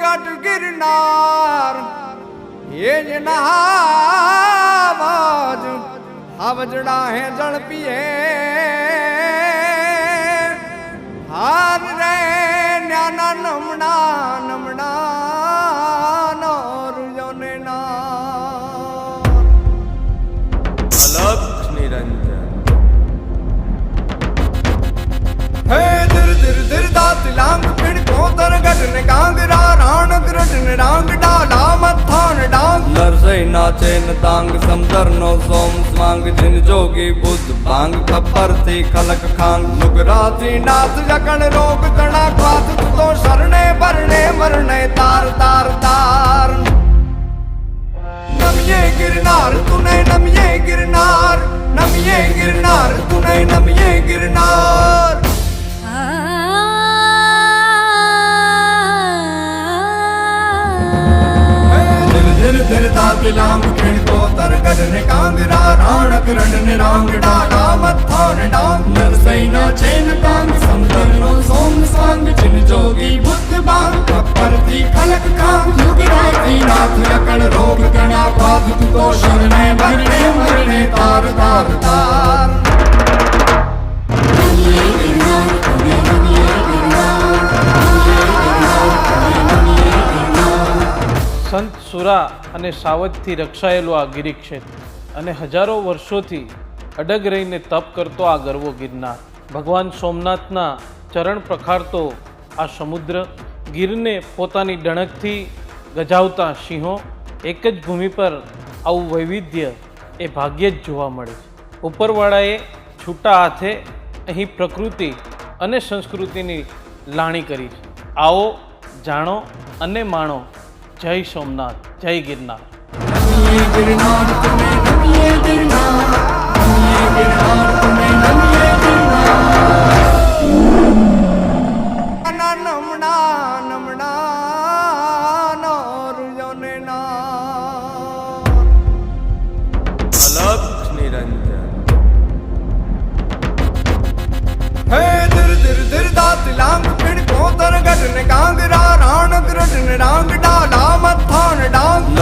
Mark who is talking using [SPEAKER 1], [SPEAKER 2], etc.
[SPEAKER 1] गट गिरनार ये जनावाज हवजड़ा है जल पिए हार रे न्याना नमना नमना नौर योने ना
[SPEAKER 2] अलग निरंजन
[SPEAKER 1] हे दिर दिर दिर दात लांग पिण को तर गटन कांगरा राण ग्रटन रांग डाला मत्थान डांग
[SPEAKER 2] नरसई नाचे न तांग समदर नो सोम स्वांग जिन जोगी बुद्ध भांग खपर थी खलक खांग
[SPEAKER 1] नुगरा थी नाथ जकण रोग तना खात तो शरणे भरणे मरणे तार तार तार नमिये गिरनार तूने नमिये गिरनार नमिये गिरनार तूने नमिये गिरनार दिल दिल दात लांग खिण को तर गडन कांगरा राणक रडन रांग डाला मत्थान डांग नरसई नाचे न तांग समदर नो सोम सांग जिन जोगी बुद्ध बांग खप्पर थी खलक खांग नुगरा थी नाथ यकण रोग कणा पाद तो शरणे भरणे मरणे तार तार तार
[SPEAKER 3] સંત સુરા અને સાવજથી રક્ષાયેલો આ ગિરિક્ષેત્ર અને હજારો વર્ષોથી અડગ રહીને તપ કરતો આ ગરવો ગિરનાર ભગવાન સોમનાથના ચરણ પ્રખારતો આ સમુદ્ર ગીરને પોતાની ડણકથી ગજાવતા સિંહો એક જ ભૂમિ પર આવું વૈવિધ્ય એ ભાગ્યે જ જોવા મળે છે ઉપરવાળાએ છૂટા હાથે અહીં પ્રકૃતિ અને સંસ્કૃતિની લાણી કરી છે આવો જાણો અને માણો જય સોમનાથ જય गिरनार
[SPEAKER 1] नमिये गिरनार तूने नमिये गिरनार नमिये गिरनार तूने नमिये गिरनार नमना नमना नौर योने ना
[SPEAKER 2] अलग निरंजन
[SPEAKER 1] हे दिर दिर दिर दात लांग पिण को तर गटन कांगरा राण ग्रटन रांग डाला मत्थान डांग